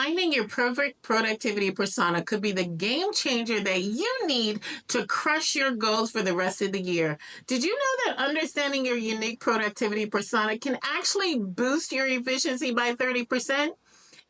Finding your perfect productivity persona could be the game changer that you need to crush your goals for the rest of the year. Did you know that understanding your unique productivity persona can actually boost your efficiency by 30%?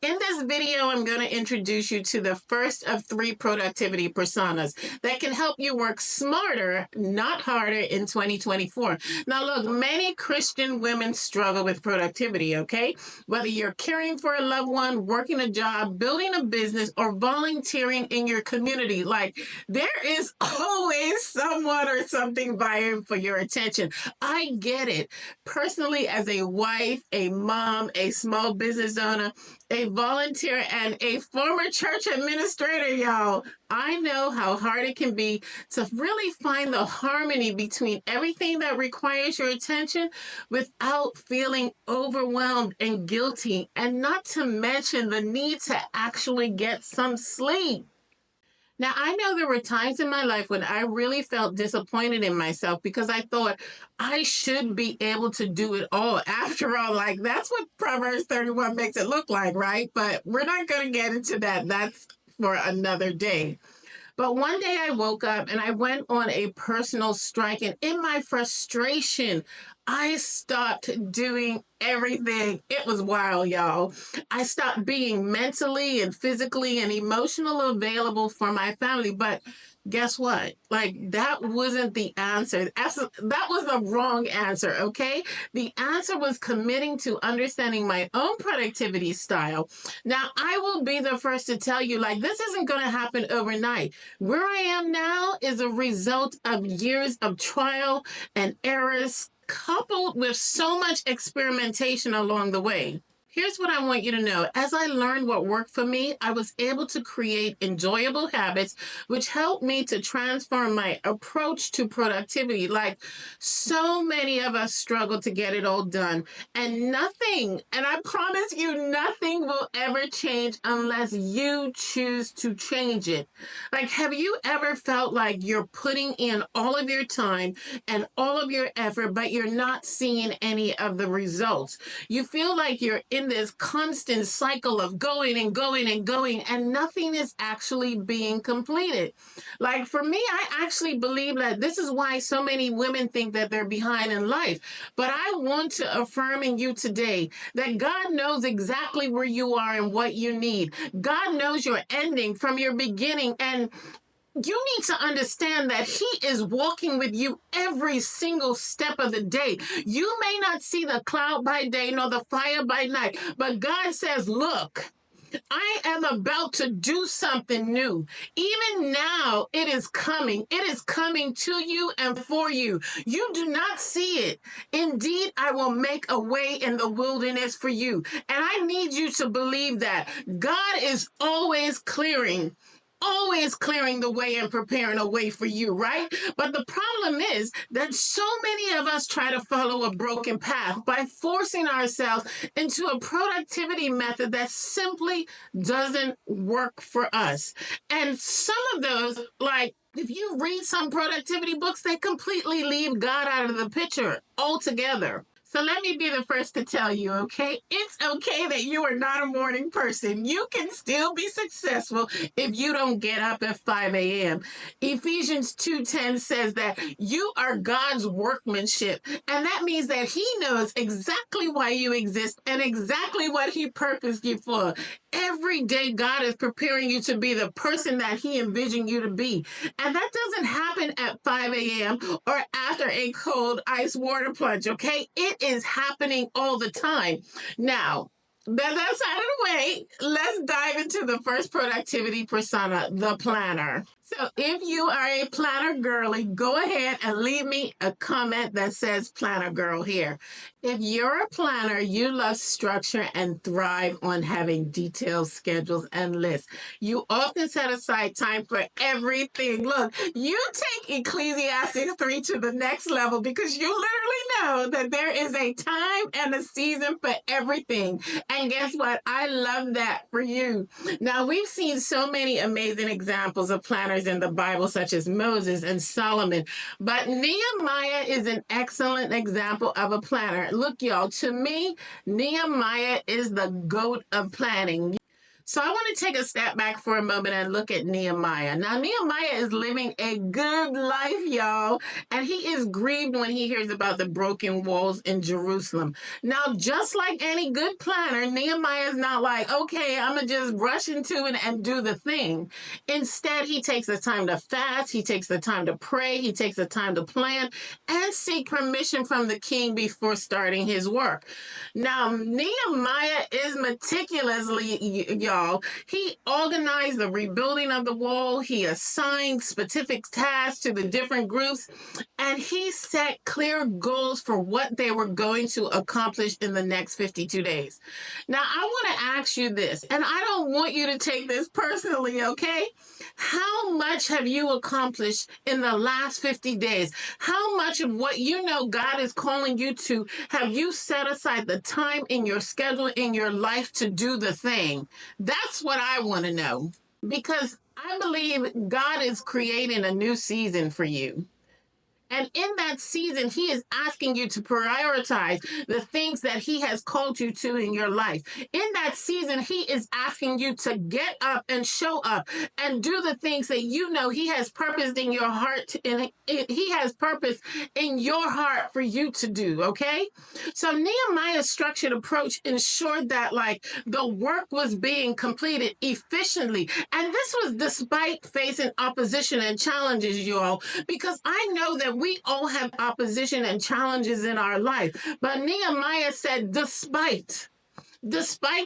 In this video, I'm going to introduce you to the first of 3 productivity personas that can help you work smarter, not harder in 2024. Now, look, many Christian women struggle with productivity, okay? Whether you're caring for a loved one, working a job, building a business, or volunteering in your community, like there is always someone or something vying for your attention. I get it. Personally, as a wife, a mom, a small business owner, a volunteer, and a former church administrator, y'all, I know how hard it can be to really find the harmony between everything that requires your attention without feeling overwhelmed and guilty, and not to mention the need to actually get some sleep. Now, I know there were times in my life when I really felt disappointed in myself because I thought I should be able to do it all. After all, like that's what Proverbs 31 makes it look like, right? But we're not going to get into that. That's for another day. But one day I woke up and I went on a personal strike. And in my frustration, I stopped doing everything. It was wild, y'all. I stopped being mentally and physically and emotionally available for my family. But guess what? Like, that wasn't the answer. That was the wrong answer, okay? The answer was committing to understanding my own productivity style. Now, I will be the first to tell you, like, this isn't going to happen overnight. Where I am now is a result of years of trial and errors, coupled with so much experimentation along the way. Here's what I want you to know. As I learned what worked for me, I was able to create enjoyable habits, which helped me to transform my approach to productivity. Like so many of us struggle to get it all done, and nothing, and I promise you, nothing will ever change unless you choose to change it. Like, have you ever felt like you're putting in all of your time and all of your effort, but you're not seeing any of the results? You feel like you're in this constant cycle of going and going and going, and nothing is actually being completed. Like for me, I actually believe that this is why so many women think that they're behind in life. But I want to affirm in you today that God knows exactly where you are and what you need. God knows your ending from your beginning, and you need to understand that he is walking with you every single step of the day. You may not see the cloud by day nor the fire by night, but God says, look, I am about to do something new. Even now, it is coming. It is coming to you and for you. You do not see it. Indeed, I will make a way in the wilderness for you. And I need you to believe that God is always clearing the way and preparing a way for you, right? But the problem is that so many of us try to follow a broken path by forcing ourselves into a productivity method that simply doesn't work for us. And some of those, like, if you read some productivity books, they completely leave God out of the picture altogether. So let me be the first to tell you, okay? It's okay that you are not a morning person. You can still be successful if you don't get up at 5 a.m. Ephesians 2:10 says that you are God's workmanship. And that means that he knows exactly why you exist and exactly what he purposed you for. Every day, God is preparing you to be the person that he envisioned you to be. And that doesn't happen at 5 a.m. or after a cold ice water plunge, okay? It is happening all the time. Now, that's out of the way. Let's dive into the first productivity persona, the planner. So if you are a planner girly, go ahead and leave me a comment that says planner girl here. If you're a planner, you love structure and thrive on having detailed schedules and lists. You often set aside time for everything. Look, you take Ecclesiastes 3 to the next level because you literally know that there is a time and a season for everything. And guess what? I love that for you. Now, we've seen so many amazing examples of planners in the Bible, such as Moses and Solomon, but Nehemiah is an excellent example of a planner. Look, y'all, to me, Nehemiah is the GOAT of planning. So I want to take a step back for a moment and look at Nehemiah. Now, Nehemiah is living a good life, y'all, and he is grieved when he hears about the broken walls in Jerusalem. Now, just like any good planner, Nehemiah is not like, okay, I'm going to just rush into it and do the thing. Instead, he takes the time to fast, he takes the time to pray, he takes the time to plan and seek permission from the king before starting his work. Now, Nehemiah is meticulously, y'all. He organized the rebuilding of the wall. He assigned specific tasks to the different groups, and he set clear goals for what they were going to accomplish in the next 52 days. Now, I want to ask you this, and I don't want you to take this personally, okay? How much have you accomplished in the last 50 days? How much of what you know God is calling you to have you set aside the time in your schedule, in your life to do the thing? That's what I want to know, because I believe God is creating a new season for you. And in that season, he is asking you to prioritize the things that he has called you to in your life. In that season, he is asking you to get up and show up and do the things that you know he has purposed in your heart. And he has purpose in your heart for you to do, okay? So Nehemiah's structured approach ensured that like the work was being completed efficiently. And this was despite facing opposition and challenges, you all, because I know that we all have opposition and challenges in our life. But Nehemiah said, despite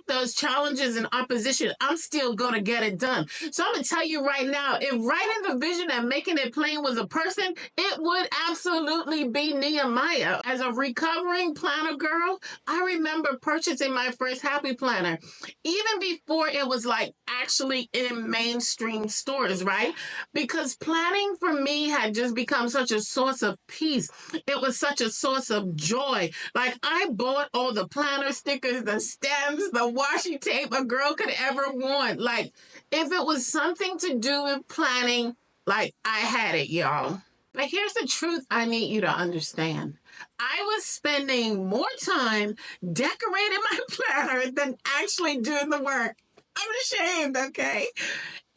those challenges and opposition, I'm still going to get it done. So I'm going to tell you right now, if writing the vision and making it plain was a person, it would absolutely be Nehemiah. As a recovering planner girl, I remember purchasing my first Happy Planner, even before it was like actually in mainstream stores, right? Because planning for me had just become such a source of peace. It was such a source of joy. Like I bought all the planner stickers, the stems, the washi tape a girl could ever want. Like if it was something to do with planning, like I had it, y'all. But here's the truth I need you to understand. I was spending more time decorating my planner than actually doing the work. I'm ashamed, okay?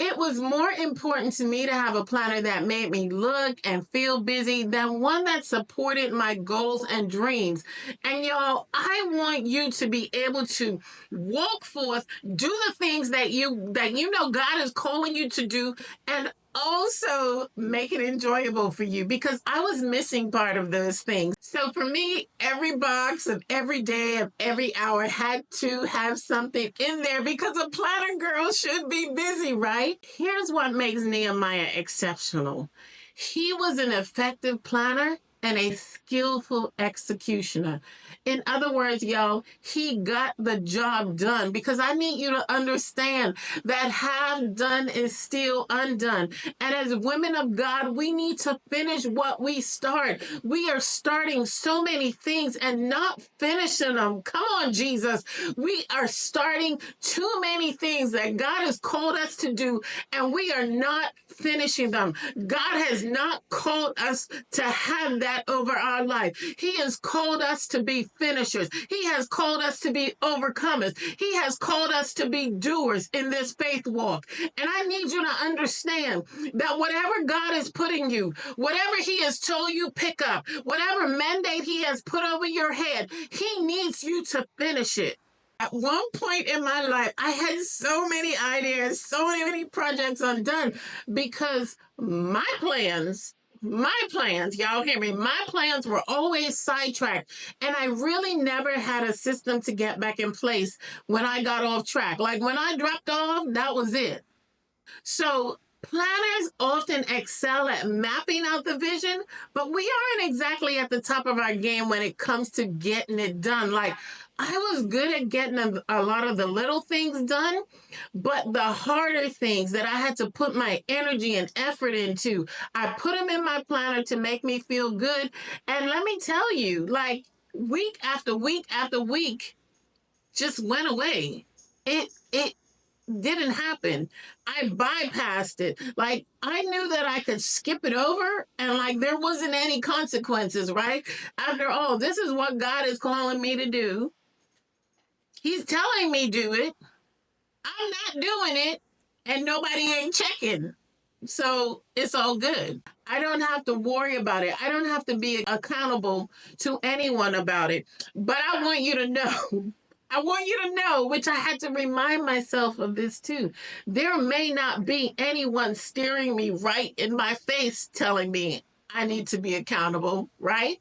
It was more important to me to have a planner that made me look and feel busy than one that supported my goals and dreams. And y'all, I want you to be able to walk forth, do the things that you know God is calling you to do, and also make it enjoyable for you, because I was missing part of those things. So for me, every box of every day of every hour had to have something in there, because a planner girl should be busy, right? Here's what makes Nehemiah exceptional. He was an effective planner and a skillful executioner. In other words, y'all, he got the job done, because I need you to understand that half done is still undone. And as women of God, we need to finish what we start. We are starting so many things and not finishing them. Come on, Jesus. We are starting too many things that God has called us to do, and we are not finishing them. God has not called us to have that over our life. He has called us to be finishers. He has called us to be overcomers. He has called us to be doers in this faith walk. And I need you to understand that whatever God is putting you, whatever he has told you pick up, whatever mandate he has put over your head, he needs you to finish it. At one point in my life, I had so many ideas, so many projects undone, because my plans, y'all hear me, my plans were always sidetracked. And I really never had a system to get back in place when I got off track. Like when I dropped off, that was it. So planners often excel at mapping out the vision, but we aren't exactly at the top of our game when it comes to getting it done. Like I was good at getting a lot of the little things done, but the harder things that I had to put my energy and effort into, I put them in my planner to make me feel good. And let me tell you, like week after week after week just went away. It didn't happen. I bypassed it. Like I knew that I could skip it over and like there wasn't any consequences, right? After all, this is what God is calling me to do. He's telling me do it. I'm not doing it and nobody ain't checking. So it's all good. I don't have to worry about it. I don't have to be accountable to anyone about it. But I want you to know, I want you to know, which I had to remind myself of this too. There may not be anyone steering me right in my face telling me I need to be accountable, right?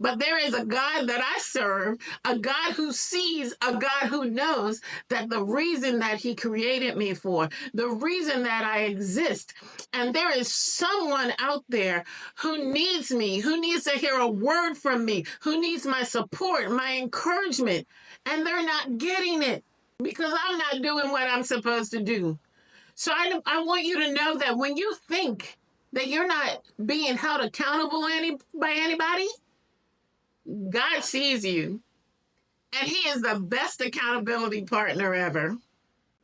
But there is a God that I serve, a God who sees, a God who knows that the reason that He created me for, the reason that I exist, and there is someone out there who needs me, who needs to hear a word from me, who needs my support, my encouragement, and they're not getting it because I'm not doing what I'm supposed to do. So I want you to know that when you think that you're not being held accountable by anybody, God sees you, and He is the best accountability partner ever.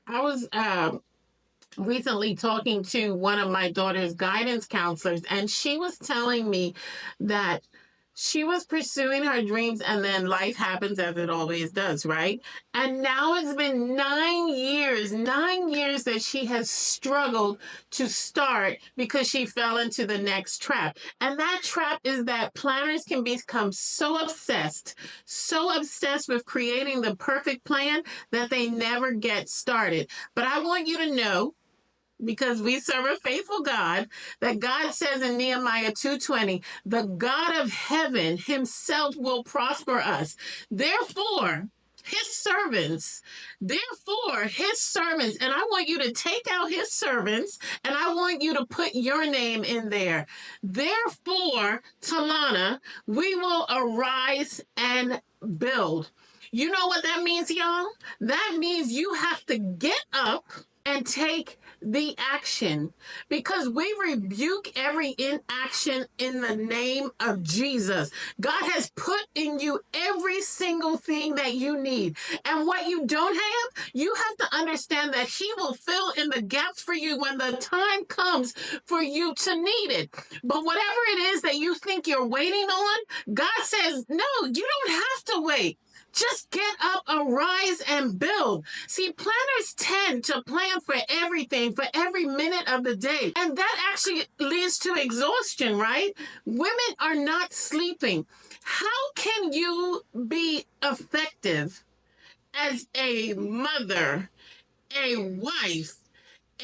I was recently talking to one of my daughter's guidance counselors, and she was telling me that she was pursuing her dreams and then life happens as it always does, right? And now it's been 9 years that she has struggled to start because she fell into the next trap. And that trap is that planners can become so obsessed with creating the perfect plan that they never get started. But I want you to know, because we serve a faithful God, that God says in Nehemiah 2:20, the God of heaven himself will prosper us. Therefore, his servants, and I want you to take out his servants and I want you to put your name in there. Therefore, Telanna, we will arise and build. You know what that means, y'all? That means you have to get up and take the action, because we rebuke every inaction in the name of Jesus. God has put in you every single thing that you need. And what you don't have, you have to understand that He will fill in the gaps for you when the time comes for you to need it. But whatever it is that you think you're waiting on, God says, no, you don't have to wait. Just get up, arise, and build. See, planners tend to plan for everything, for every minute of the day. And that actually leads to exhaustion, right? Women are not sleeping. How can you be effective as a mother, a wife,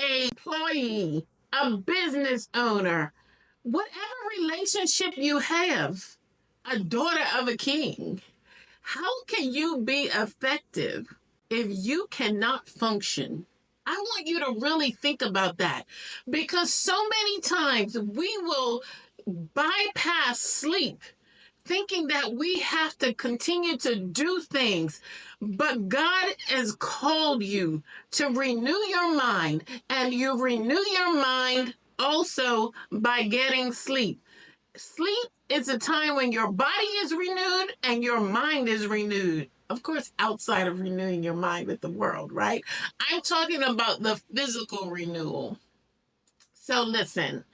a employee, a business owner, whatever relationship you have, a daughter of a king? How can you be effective if you cannot function? I want you to really think about that, because so many times we will bypass sleep thinking that we have to continue to do things. But God has called you to renew your mind, and you renew your mind also by getting sleep. Sleep is a time when your body is renewed and your mind is renewed. Of course, outside of renewing your mind with the world, right? I'm talking about the physical renewal. So listen,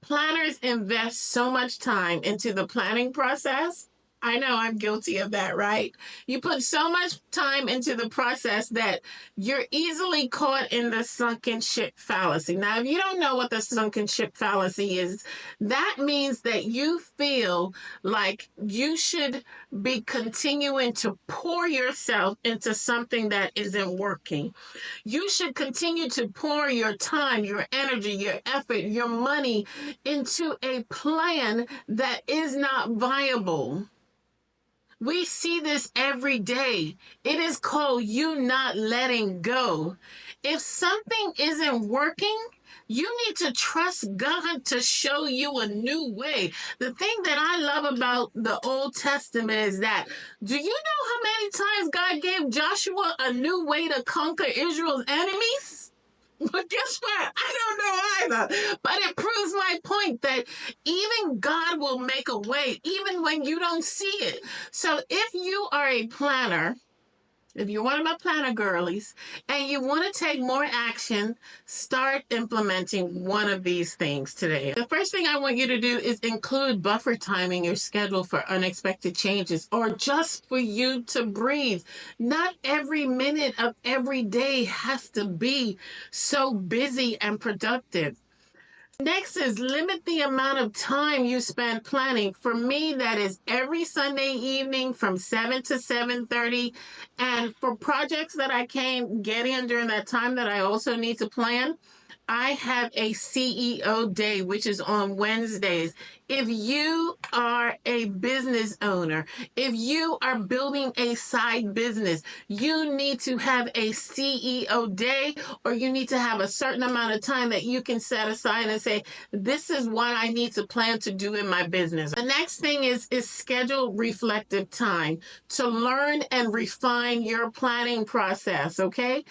planners invest so much time into the planning process. I know I'm guilty of that, right? You put so much time into the process that you're easily caught in the sunken ship fallacy. Now, if you don't know what the sunken ship fallacy is, that means that you feel like you should be continuing to pour yourself into something that isn't working. You should continue to pour your time, your energy, your effort, your money into a plan that is not viable. We see this every day. It is called you not letting go. If something isn't working, you need to trust God to show you a new way. The thing that I love about the Old Testament is that, do you know how many times God gave Joshua a new way to conquer Israel's enemies? But guess what? I don't know either. But it proves my point that even God will make a way, even when you don't see it. So if you are a planner, If you're one of my planner girlies and you want to take more action, start implementing one of these things today. The first thing I want you to do is include buffer time in your schedule for unexpected changes or just for you to breathe. Not every minute of every day has to be so busy and productive. Next is limit the amount of time you spend planning. For me, that is every Sunday evening from 7 to 7:30. And for projects that I can't get in during that time that I also need to plan, I have a CEO day, which is on Wednesdays. If you are a business owner, if you are building a side business, you need to have a CEO day, or you need to have a certain amount of time that you can set aside and say, this is what I need to plan to do in my business. The next thing is schedule reflective time to learn and refine your planning process, okay?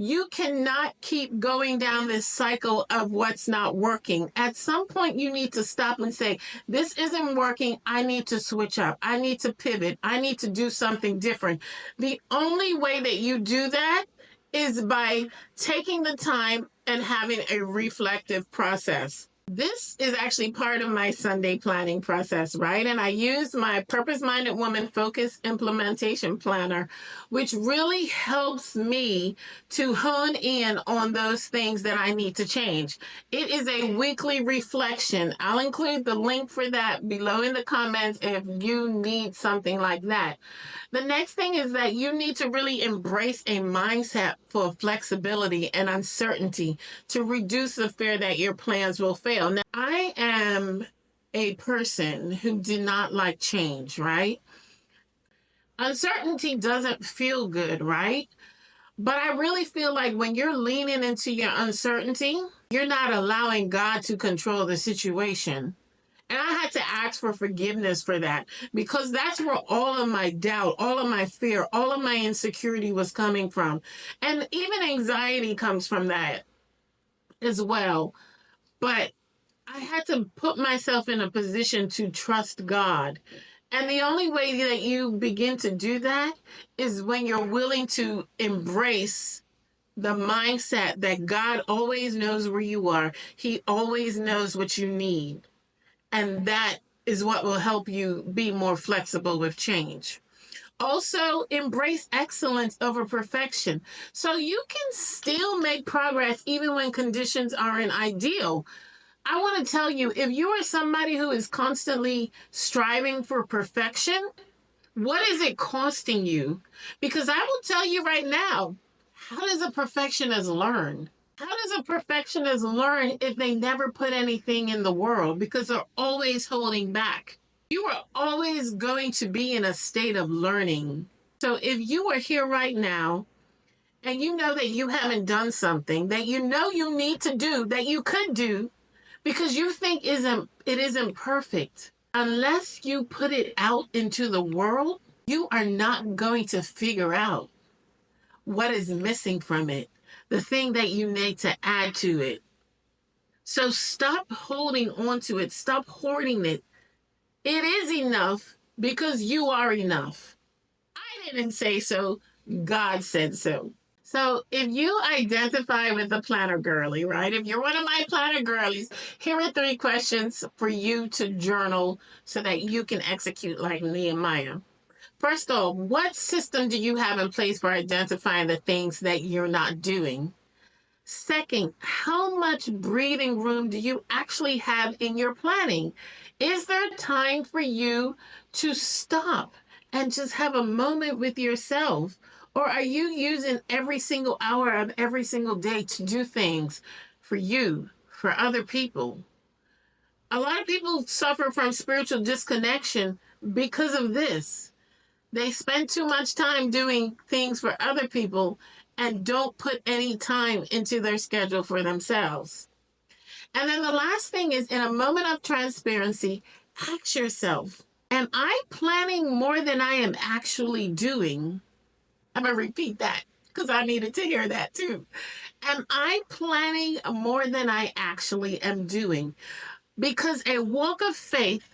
You cannot keep going down this cycle of what's not working. At some point, you need to stop and say, this isn't working. I need to switch up. I need to pivot. I need to do something different. The only way that you do that is by taking the time and having a reflective process. This is actually part of my Sunday planning process, right? And I use my Purpose Minded Woman Focus Implementation Planner, which really helps me to hone in on those things that I need to change. It is a weekly reflection. I'll include the link for that below in the comments if you need something like that. The next thing is that you need to really embrace a mindset for flexibility and uncertainty to reduce the fear that your plans will fail. Now, I am a person who did not like change, right? Uncertainty doesn't feel good, right? But I really feel like when you're leaning into your uncertainty, you're not allowing God to control the situation. And I had to ask for forgiveness for that because that's where all of my doubt, all of my fear, all of my insecurity was coming from. And even anxiety comes from that as well. But I had to put myself in a position to trust God. And the only way that you begin to do that is when you're willing to embrace the mindset that God always knows where you are. He always knows what you need. And that is what will help you be more flexible with change. Also, embrace excellence over perfection. So you can still make progress even when conditions aren't ideal. I want to tell you, if you are somebody who is constantly striving for perfection, what is it costing you? Because I will tell you right now, how does a perfectionist learn? How does a perfectionist learn if they never put anything in the world? Because they're always holding back. You are always going to be in a state of learning. So if you are here right now and you know that you haven't done something that you know you need to do, that you could do, because you think it isn't perfect, unless you put it out into the world, you are not going to figure out what is missing from it, the thing that you need to add to it. So stop holding on to it. Stop hoarding it. It is enough because you are enough. I didn't say so. God said so. So if you identify with the planner girly, right? If you're one of my planner girlies, here are 3 questions for you to journal so that you can execute like Nehemiah. First off, what system do you have in place for identifying the things that you're not doing? Second, how much breathing room do you actually have in your planning? Is there time for you to stop and just have a moment with yourself? Or are you using every single hour of every single day to do things for you, for other people? A lot of people suffer from spiritual disconnection because of this. They spend too much time doing things for other people and don't put any time into their schedule for themselves. And then the last thing is, in a moment of transparency, ask yourself, am I planning more than I am actually doing? I'm going to repeat that because I needed to hear that too. Am I planning more than I actually am doing? Because a walk of faith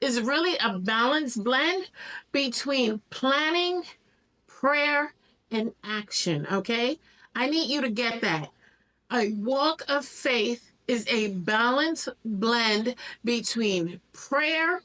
is really a balanced blend between planning, prayer, and action, okay? I need you to get that. A walk of faith is a balanced blend between prayer,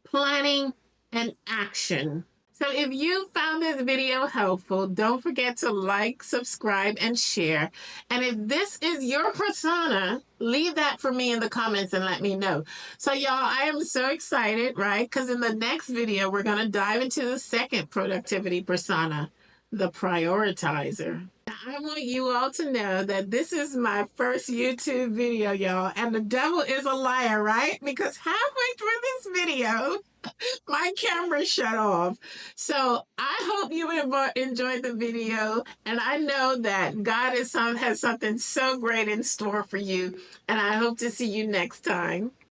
planning, and action. So if you found this video helpful, don't forget to like, subscribe, and share. And if this is your persona, leave that for me in the comments and let me know. So y'all, I am so excited, right? Because in the next video, we're going to dive into the second productivity persona, the prioritizer. I want you all to know that this is my first YouTube video, y'all, and the devil is a liar, right? Because halfway through this video, my camera shut off. So I hope you enjoyed the video, and I know that God has something so great in store for you, and I hope to see you next time.